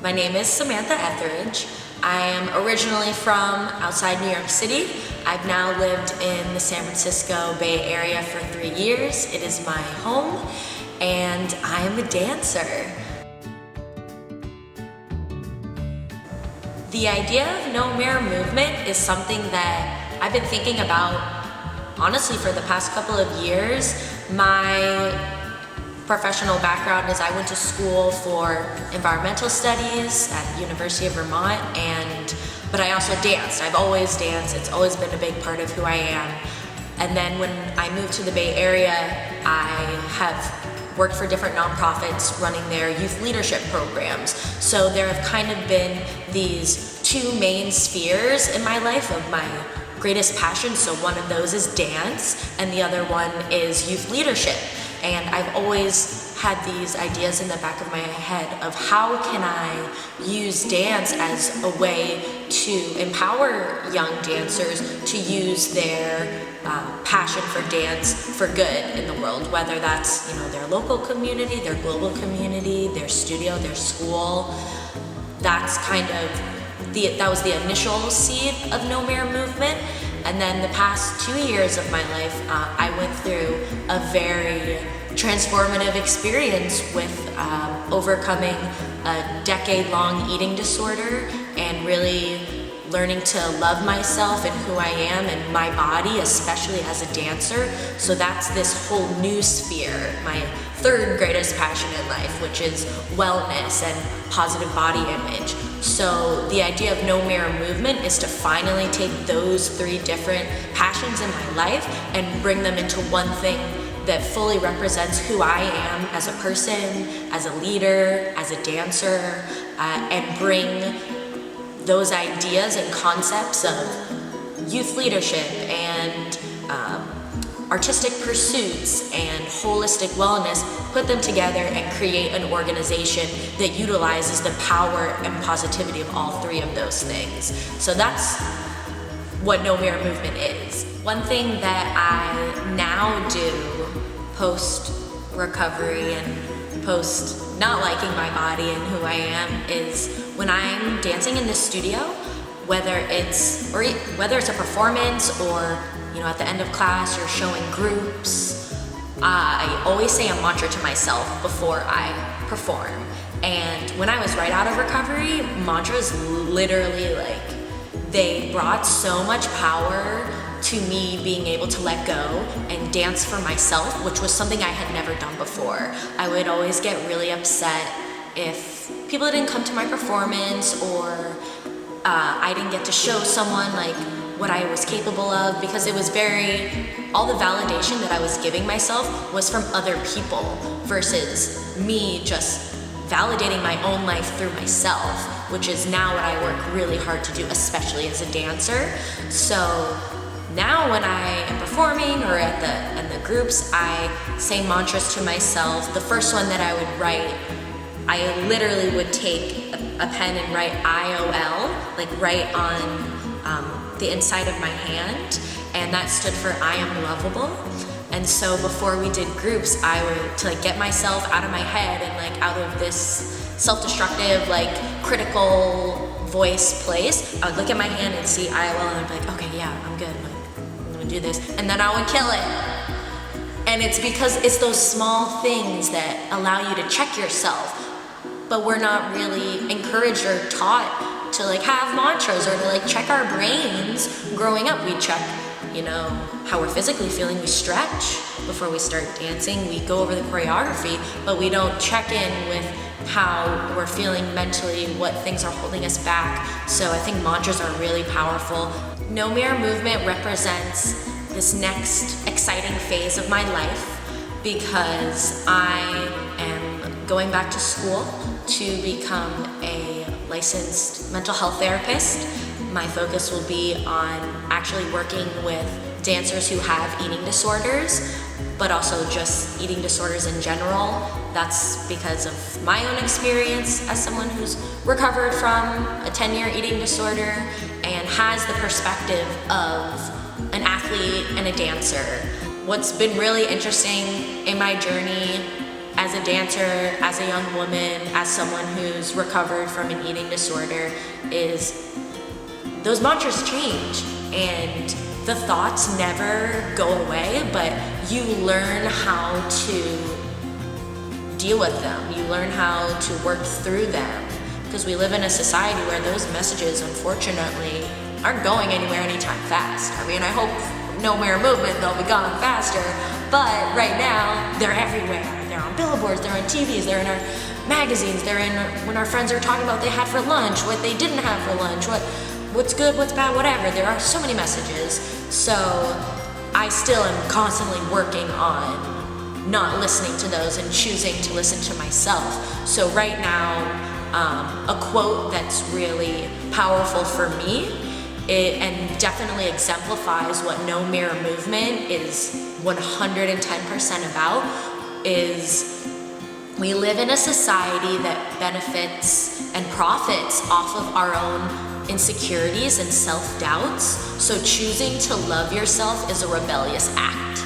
My name is Samantha Etheridge. I am originally from outside New York City. I've now lived in the San Francisco Bay Area for 3 years. It is my home, and I am a dancer. The idea of no mirror movement is something that I've been thinking about, honestly, for the past couple of years. My professional background is I went to school for environmental studies at the University of Vermont, but I also danced. I've always danced. It's always been a big part of who I am. And then when I moved to the Bay Area, I have worked for different nonprofits running their youth leadership programs. So there have kind of been these two main spheres in my life of my greatest passion. So one of those is dance, and the other one is youth leadership. And I've always had these ideas in the back of my head of how can I use dance as a way to empower young dancers to use their passion for dance for good in the world, whether that's their local community, their global community, their studio, their school. That's kind of that was the initial seed of No Mirror Movement. And then the past 2 years of my life, I went through a very transformative experience with overcoming a decade-long eating disorder and really learning to love myself and who I am and my body, especially as a dancer. So that's this whole new sphere, my third greatest passion in life, which is wellness and positive body image. So the idea of No Mirror Movement is to finally take those three different passions in my life and bring them into one thing that fully represents who I am as a person, as a leader, as a dancer, and bring those ideas and concepts of youth leadership and artistic pursuits and holistic wellness, put them together and create an organization that utilizes the power and positivity of all three of those things. So that's what No Mirror Movement is. One thing that I now do post-recovery and post not liking my body and who I am is when I'm dancing in the studio, whether it's a performance or at the end of class you're showing groups, I always say a mantra to myself before I perform. And when I was right out of recovery, mantras literally they brought so much power to me being able to let go and dance for myself, which was something I had never done before. I would always get really upset if people didn't come to my performance or I didn't get to show someone what I was capable of, because it was all the validation that I was giving myself was from other people versus me just validating my own life through myself, which is now what I work really hard to do, especially as a dancer. So now when I am performing or in the groups, I say mantras to myself. The first one that I would write, I literally would take a pen and write IOL, right on the inside of my hand, and that stood for I am lovable. And so before we did groups, I would, to get myself out of my head and out of this self-destructive, critical voice place, I would look at my hand and see IOL and I'd be like, okay, yeah, I'm good. I'm gonna do this. And then I would kill it. And it's because it's those small things that allow you to check yourself. But we're not really encouraged or taught to have mantras or to check our brains. Growing up, we check, how we're physically feeling. We stretch before we start dancing. We go over the choreography, but we don't check in with how we're feeling mentally, what things are holding us back. So I think mantras are really powerful. No Mirror Movement represents this next exciting phase of my life because I am going back to school to become a licensed mental health therapist. My focus will be on actually working with dancers who have eating disorders, but also just eating disorders in general. That's because of my own experience as someone who's recovered from a 10-year eating disorder and has the perspective of an athlete and a dancer. What's been really interesting in my journey as a dancer, as a young woman, as someone who's recovered from an eating disorder, is those mantras change, and the thoughts never go away, but you learn how to deal with them. You learn how to work through them, because we live in a society where those messages, unfortunately, aren't going anywhere anytime fast. I mean, I hope no mirror movement, they'll be gone faster, but right now, they're everywhere. They're on billboards, they're on TVs, they're in our magazines, they're in when our friends are talking about what they had for lunch, what they didn't have for lunch, what's good, what's bad, whatever. There are so many messages. So I still am constantly working on not listening to those and choosing to listen to myself. So right now, a quote that's really powerful for me, and definitely exemplifies what No Mirror Movement is 110% about, is we live in a society that benefits and profits off of our own insecurities and self-doubts, so choosing to love yourself is a rebellious act.